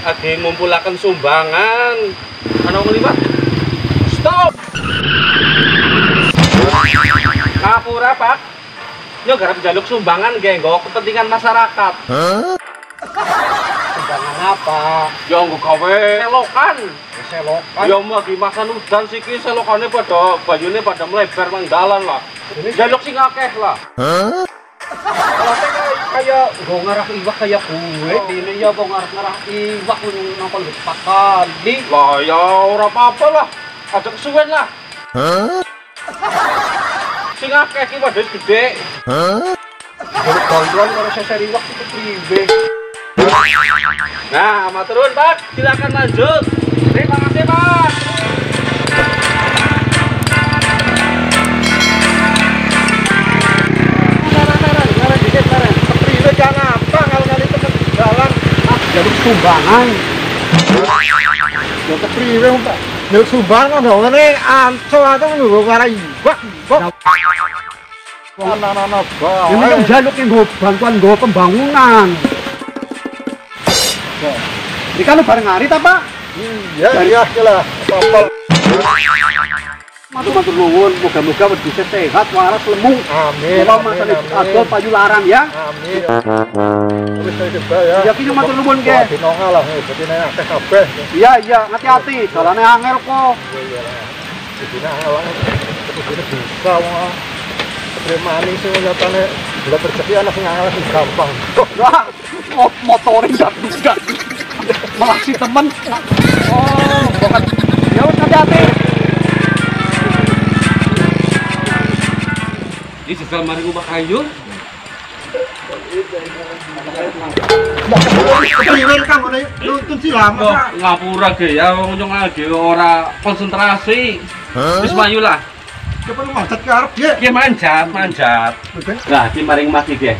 Lagi ngumpulakan sumbangan. Ano nguli Pak? Stop. Ngapura Pak. Yo garap jaluk sumbangan genggo kepentingan masyarakat. Sumbangan apa? Yo nggo gawe selokan. Selokan. Yo lagi masa udan siki selokane pada bayune pada melebar mang dalan lah. Jaluk sing akeh lah. Kalau kayak gue ngarah iwak kayak gue, ini ya gue ngarah iwak nongol empat kali. Lah ya ora apa-apa lah. Ada kesuwen lah. Sing akeh iki padha gede. Jadi bantuan kalau saya iwak itu pribe. Nah, maturun Pak, silakan lanjut. Terima kasih Pak. Jangan apa kalau nyari teman jalan jadi sumbangan. Ya kepriwe Pak? Nek sumbangan dong ini anco atau nggo ngarah iwak. Ana-ana bae. Ini kan jaluk nggo bantuan nggo pembangunan. Ini kan bareng hari ta Pak? Iya lah. Sampel. Matur nuwun, moga-moga wedi sehat, waras, lemu. Amin. Kalau masalah adol payu larang ya. Amin. Wis coba ya. Ya ki matur nuwun ge. Dinonga lah, dadi nek akeh kabeh. Iya, hati-hati, dalane angel kok. Iya. Dina awak kudune bisa wong. Teremani sing nyatane bulan rezeki ana sing angel sing gampang. Wah, motorin dak. Malah si temen. Oh, bukan. Ya wis hati-hati. Ini juga mari ngubah kayu. Nuntun silam. Ngapura ge ya wong nyong lagi ora konsentrasi. Wis mayu lah. Coba lu manjat ke arep ge. Ki manjat. Lah ki maring mati ge.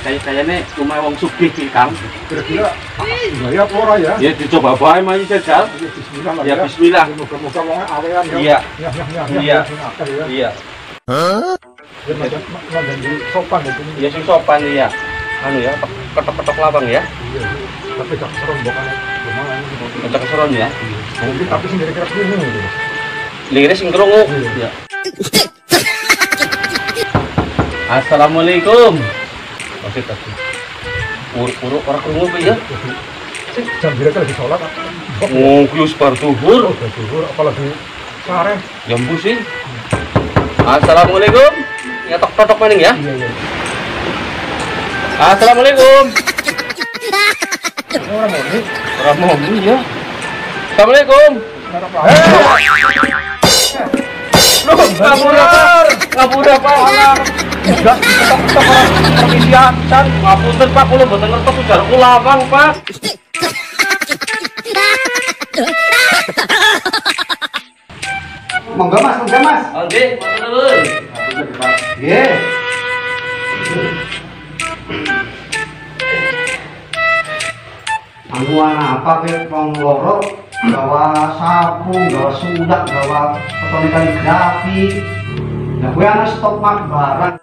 Kayane rumah wong sugih ki Kang. Kira-kira ya apa ora ya? Ya dicoba bae mayu jajal. Bismillah. Ya bismillah. Moga-moga wong awean ya. Iya. Iya. Ya sopan itu. Ya sing sopan ya. Anu ya, ketok-ketok lawang ya. Iya. Tapi gak serem bokane. Ketok seron ya. Tapi sing kira-kira ini. Lire sing krungu. Ya. Assalamualaikum. Masih tadi. Puru-puru ora krungu apa ya? Jam berapa lagi sholat apa? Oh, kius bar zuhur. Zuhur apalagi sare. Jambu sih. Assalamualaikum. Ya tok-tok maning ya. Iya. Assalamualaikum. Orang mau ya. Assalamualaikum. Ngapura Pak. Enggak, ketok permisian. Ngapunten Pak, kula mboten ngertos ujar kulawang Pak. Monggo Mas. Oh nggih, matur nuwun. Nggih. Angguan apa ke wong loro gawa sapu, gawa sudak, gawa fotone kaligrafi. Nah, gue ana stok mak barang.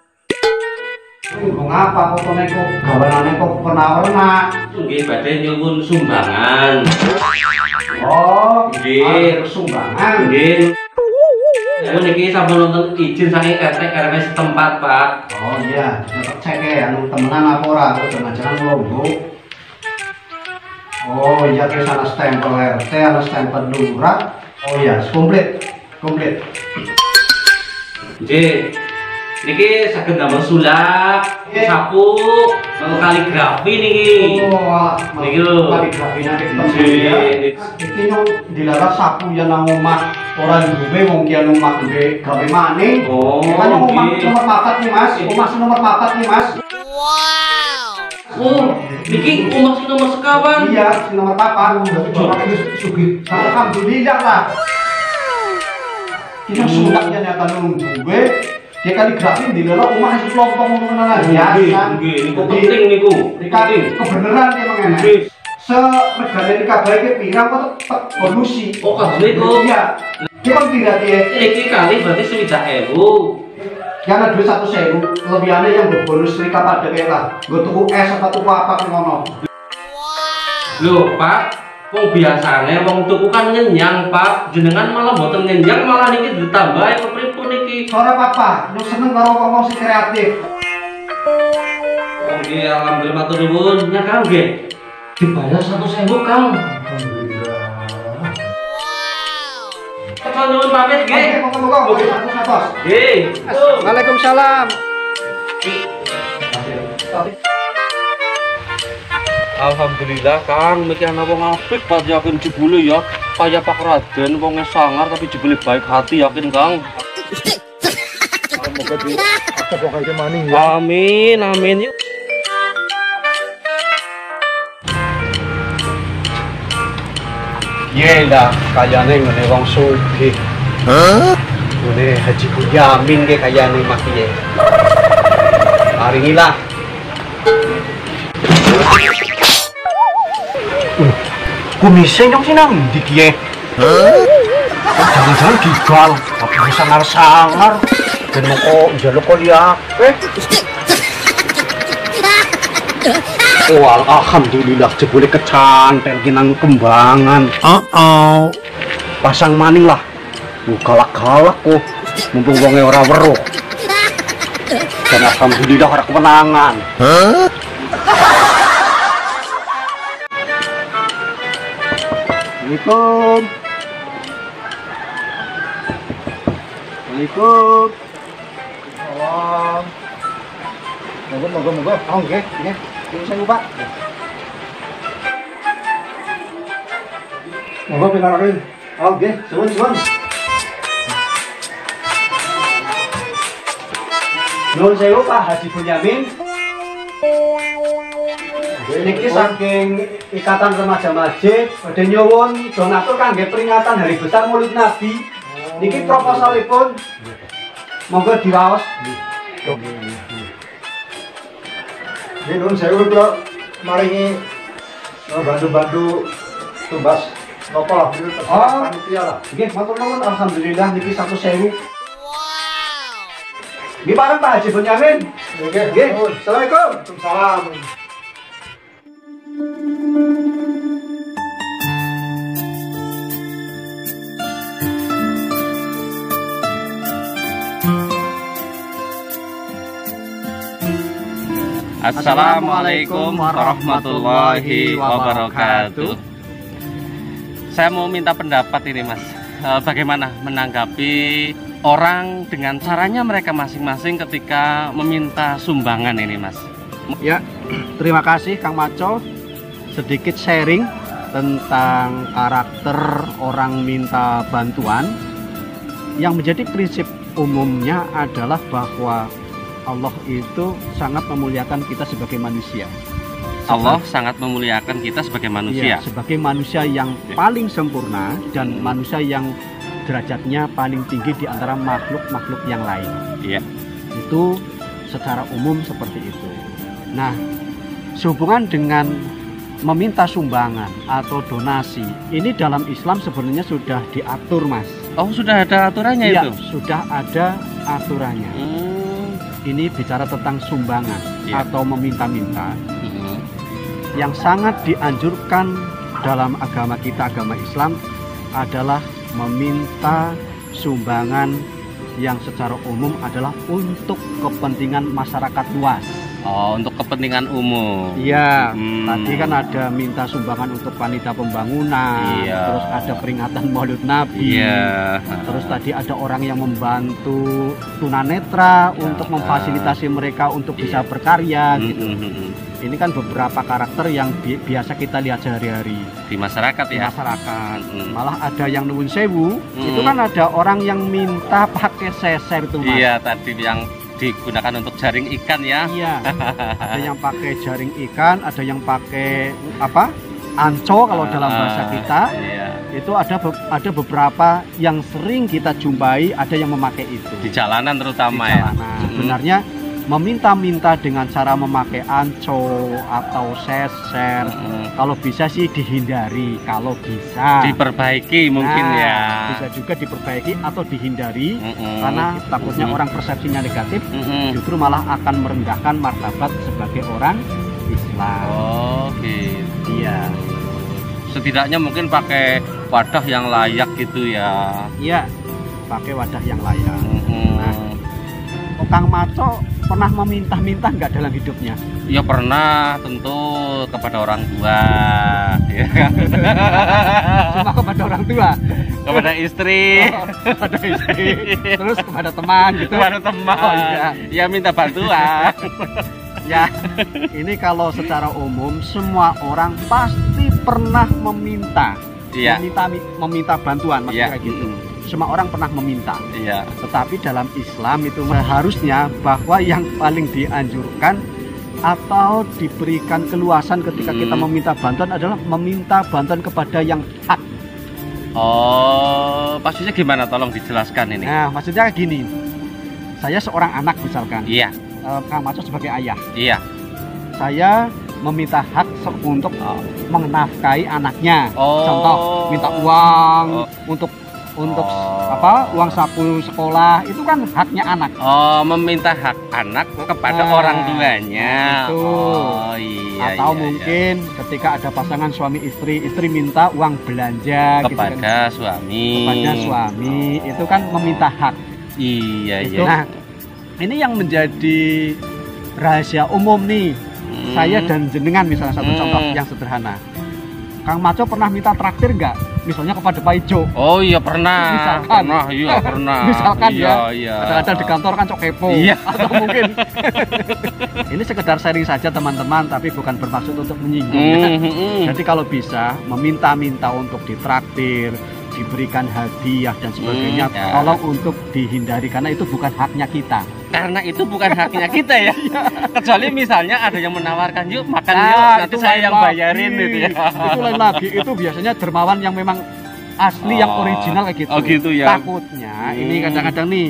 Ngomong apa fotone kok gawanane kok pernah-pernah. Nggih badhe nyuwun sumbangan. Oh, nggih, sumbangan. Nggih. Ya niki sampun nonton izin saking RT RW setempat, Pak. Oh iya, dapat cek ya, anu temenan apa ora, jangan-jangan lombok. Oh iya, ke sana stempel RT, ada stempel lurah. Oh iya, komplit. Nggih. Niki saged damel sulap, sapu, kaligrafi niki. Oh, niki lho. Kaligrafi niki. Iki nyong dilarang sapu ya nang omah. Ora duwe wong ki anu omah gede gawe maning. Oh, kan omah nomor 4 nih, Mas. Omah nomor 4 nih, Mas. Wow. Oh, niki omah sing nomor sekawan. Iya, sing nomor 4. Cuma iki sugih. Alhamdulillah lah. Kita sulapnya nyata nunggu gue. Dia kaligrafi di lelok omah sing lompong ngono ya. Nggih, niku penting niku. Penting. Kebenaran emang enak. Seregane iki kabeh iki pirang kok tetep polusi. Oh, kabeh niku. Iya. Ki kon pira ki? Iki kali berarti 60.000. Yang ada duit 100.000, lebihannya yang berbonus serika pada kayak lah. Gue tuku es apa tuku apa kan ngono. Loh, Pak, wong biasane wong tuku kan nyenyang, Pak. Jenengan malah mboten nyenyang, malah niki ditambah kepripun niki. Sore papa, lu seneng karo ngomong sing kreatif. Oh nggih, alhamdulillah matur nuwun. Ya Kang nggih. Dibayar 100.000, Kang. Nuwun pamit nggih. Monggo, satu-satu. Nggih. Waalaikumsalam. Alhamdulillah Kang, miki ana wong apik Pak yakin jebule ya. Kaya Pak Raden wonge sangar tapi jebule baik hati yakin Kang. Semoga di akeh wong kaya maning ya. Amin, amin. Iya dah, kayane ngene wong sugih. Ngene Haji Bunyamin ke kayane mak piye. Hari ini lah. Kumisnya nyong sinang di kie. Jangan-jangan gigal, tapi sangar-sangar. Dan mau kok jaluk kok liak. Oh, alhamdulillah jebule kecantel kinang kembangan. Pasang maning lah. Galak-galak kok. Mumpung wonge ora weruh. Dan alhamdulillah ora kemenangan. Assalamualaikum. Waalaikumsalam. Salam. Moga. Oh, nggih. Ini saya lupa. Moga pinarakin. Oh, nggih. Suwun. Nuwun sewu Pak Haji Bunyamin. Niki saking Ikatan Remaja Masjid badhe nyuwun donatur kangge peringatan Hari Besar Maulid Nabi. Niki proposalipun monggo diwaos. Nggih nuwun sewu kula maringi bantu-bantu tumbas napa lah panitia lah. Nggih matur nuwun alhamdulillah niki 100.000. Nggih bareng Pak Haji Bunyamin. Nggih. Assalamualaikum. Waalaikumsalam. Assalamualaikum warahmatullahi wabarakatuh. Saya mau minta pendapat ini Mas. Bagaimana menanggapi orang dengan caranya mereka masing-masing ketika meminta sumbangan ini Mas? Ya, terima kasih Kang Maco. Sedikit sharing tentang karakter orang minta bantuan. Yang menjadi prinsip umumnya adalah bahwa Allah itu sangat memuliakan kita sebagai manusia. Allah sangat memuliakan kita sebagai manusia. Ya, sebagai manusia yang paling sempurna dan manusia yang derajatnya paling tinggi di antara makhluk-makhluk yang lain. Iya. Itu secara umum seperti itu. Nah, sehubungan dengan meminta sumbangan atau donasi, ini dalam Islam sebenarnya sudah diatur, Mas. Oh, sudah ada aturannya ya, itu? Sudah ada aturannya. Ini bicara tentang sumbangan atau meminta-minta. Yang sangat dianjurkan dalam agama kita, agama Islam, adalah meminta sumbangan yang secara umum adalah untuk kepentingan masyarakat luas. Oh, untuk kepentingan umum. Iya, tadi kan ada minta sumbangan untuk panitia pembangunan, terus ada peringatan Maulid Nabi, terus tadi ada orang yang membantu tunanetra untuk memfasilitasi mereka untuk bisa berkarya gitu. Ini kan beberapa karakter yang biasa kita lihat sehari-hari di masyarakat ya. Di masyarakat. Malah ada yang nuwun sewu, itu kan ada orang yang minta pakai seser itu Mas. Iya, tadi yang digunakan untuk jaring ikan ya. Iya. Ada yang pakai jaring ikan, ada yang pakai apa? Anco kalau dalam bahasa kita. Iya. Itu ada beberapa yang sering kita jumpai, ada yang memakai itu. Di jalanan terutama di jalanan. ya. Sebenarnya meminta-minta dengan cara memakai anco atau seser, kalau bisa sih dihindari, kalau bisa diperbaiki mungkin ya. Bisa juga diperbaiki atau dihindari, karena takutnya orang persepsinya negatif, justru malah akan merendahkan martabat sebagai orang Islam. Oh gitu. Iya. Setidaknya mungkin pakai wadah yang layak gitu ya. Iya, pakai wadah yang layak. Nah, Kang Maco pernah meminta-minta nggak dalam hidupnya? Ya pernah, tentu kepada orang tua. Ya. Cuma kepada orang tua, kepada istri, kepada istri, terus kepada teman gitu. Kepada teman. Oh, iya. Ya minta bantuan. Ya, ini kalau secara umum semua orang pasti pernah meminta, iya. meminta bantuan, maksudnya iya. kayak gitu. Semua orang pernah meminta. Iya. Tetapi dalam Islam itu seharusnya bahwa yang paling dianjurkan atau diberikan keluasan ketika kita meminta bantuan adalah meminta bantuan kepada yang hak. Oh, maksudnya gimana? Tolong dijelaskan ini. Nah, maksudnya gini. Saya seorang anak misalkan. Iya. Kang Maco sebagai ayah. Iya. Saya meminta hak untuk menafkahi anaknya. Contoh, minta uang untuk apa? Uang saku sekolah, itu kan haknya anak. Oh, meminta hak anak kepada orang tuanya. Itu. Oh, iya. Atau iya, mungkin ketika ada pasangan suami istri minta uang belanja kepada gitu kan. suami. Kepada suami, itu kan meminta hak. Iya, Itu. iya. Nah, ini yang menjadi rahasia umum nih. Saya dan jenengan misalnya satu contoh yang sederhana. Kang Maco pernah minta traktir nggak? Misalnya kepada Pak Ijo. Oh iya pernah. Misalkan. Pernah, iya pernah. Misalkan iya, ya. Iya. Kadang-kadang di kantor kan cok kepo. Iya. Atau mungkin. Ini sekedar sharing saja teman-teman, tapi bukan bermaksud untuk menyinggung. Jadi kalau bisa meminta-minta untuk ditraktir, diberikan hadiah dan sebagainya, tolong untuk dihindari karena itu bukan haknya kita. Karena itu bukan haknya kita ya. Kecuali misalnya ada yang menawarkan, yuk makan yuk, nanti saya yang bayarin gitu ya. Itu lain lagi, itu biasanya dermawan yang memang asli, yang original kayak gitu. Oh gitu ya. Takutnya ini kadang-kadang nih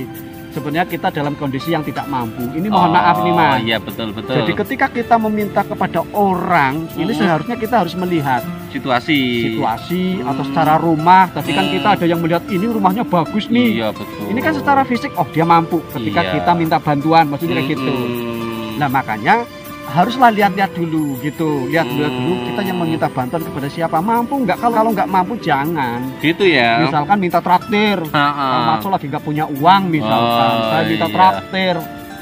sebenarnya kita dalam kondisi yang tidak mampu. Ini mohon maaf nih Mas. Iya betul. Jadi ketika kita meminta kepada orang, ini seharusnya kita harus melihat situasi atau secara rumah. Tadi kan kita ada yang melihat ini rumahnya bagus nih. Iya betul. Ini kan secara fisik, oh dia mampu. Ketika kita minta bantuan, maksudnya kayak gitu. Nah makanya haruslah lihat-lihat dulu gitu. Lihat dulu kita yang meminta bantuan kepada siapa, mampu nggak? Kalau nggak mampu jangan. Gitu ya. Misalkan minta traktir, Maco lagi nggak punya uang misalkan, saya minta traktir,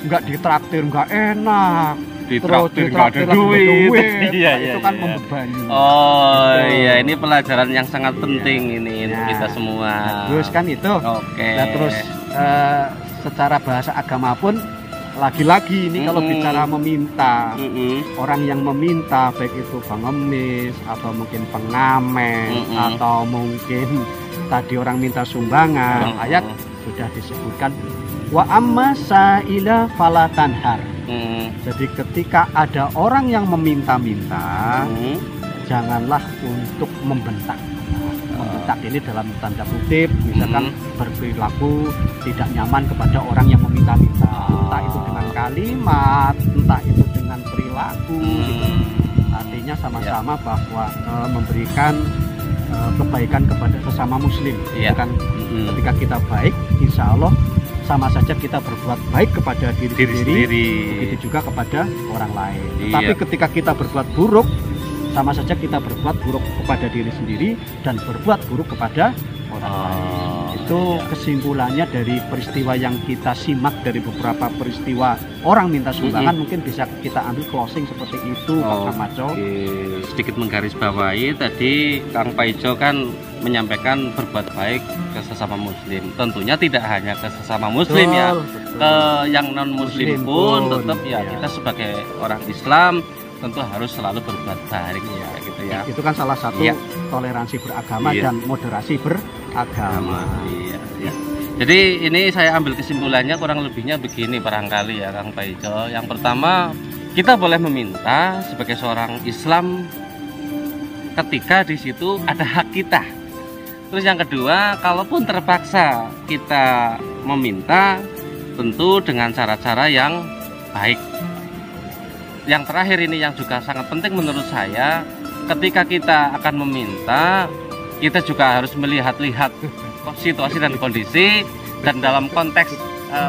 nggak ditraktir nggak enak. Ditraktir nggak ada duit. Iya, itu kan membebani. Oh iya, ini pelajaran yang sangat penting ini untuk kita semua. Terus kan itu. Oke. Nah terus secara bahasa agama pun lagi-lagi ini kalau bicara meminta, orang yang meminta baik itu pengemis atau mungkin pengamen atau mungkin tadi orang minta sumbangan, ayat sudah disebutkan wa amma sa'ila fala tanhar. Jadi ketika ada orang yang meminta-minta, janganlah untuk membentak. Membentak ini dalam tanda kutip, misalkan berperilaku tidak nyaman kepada orang yang meminta-minta. Entah itu dengan kalimat, entah itu dengan perilaku. Gitu. Artinya sama-sama bahwa memberikan kebaikan kepada sesama muslim. Kan ketika kita baik, insya Allah sama saja kita berbuat baik kepada diri sendiri, begitu juga kepada orang lain. Tetapi ketika kita berbuat buruk, sama saja kita berbuat buruk kepada diri sendiri dan berbuat buruk kepada orang lain. Itu kesimpulannya dari peristiwa yang kita simak dari beberapa peristiwa orang minta sumbangan. Mungkin bisa kita ambil closing seperti itu, Kang Maco. Sedikit menggarisbawahi tadi Kang Paijo kan menyampaikan berbuat baik ke sesama muslim. Tentunya tidak hanya ke sesama muslim, betul, ke yang non muslim pun tetap kita sebagai orang Islam tentu harus selalu berbuat baik ya gitu ya. Itu kan salah satu toleransi beragama dan moderasi beragama. Iya. Jadi ini saya ambil kesimpulannya kurang lebihnya begini barangkali ya Kang Paijo. Yang pertama, kita boleh meminta sebagai seorang Islam ketika di situ ada hak kita. Terus yang kedua, kalaupun terpaksa kita meminta, tentu dengan cara-cara yang baik. Yang terakhir ini yang juga sangat penting menurut saya, ketika kita akan meminta, kita juga harus melihat-lihat situasi dan kondisi, dan dalam konteks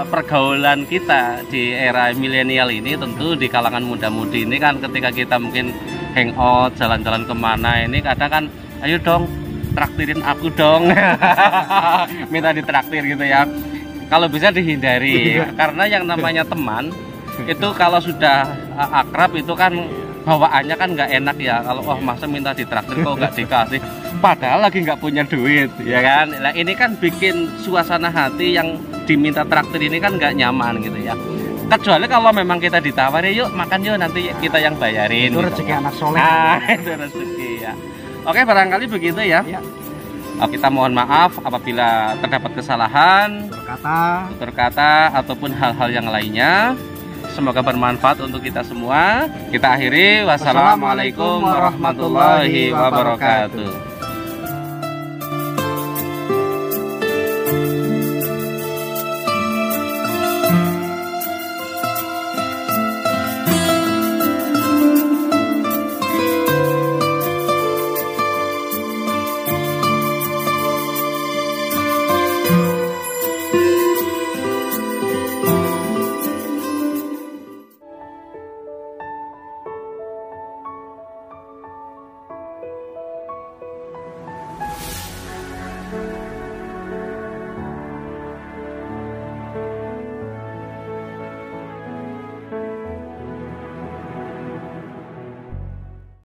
pergaulan kita di era milenial ini, tentu di kalangan muda-mudi ini kan, ketika kita mungkin hangout, jalan-jalan kemana ini kadang kan, ayo dong traktirin aku dong, minta ditraktir gitu ya. Kalau bisa dihindari, karena yang namanya teman itu kalau sudah akrab itu kan bawaannya kan nggak enak ya. Kalau masa minta ditraktir kok nggak dikasih, padahal lagi nggak punya duit, ya kan. Nah ini kan bikin suasana hati yang diminta traktir ini kan nggak nyaman gitu ya. Kecuali kalau memang kita ditawari, yuk makan yuk, nanti kita yang bayarin. Itu gitu. rezeki anak soleh. Itu rezeki ya. Oke, barangkali begitu ya. Kita mohon maaf apabila terdapat kesalahan, tutur kata ataupun hal-hal yang lainnya. Semoga bermanfaat untuk kita semua. Kita akhiri. Wassalamualaikum warahmatullahi wabarakatuh.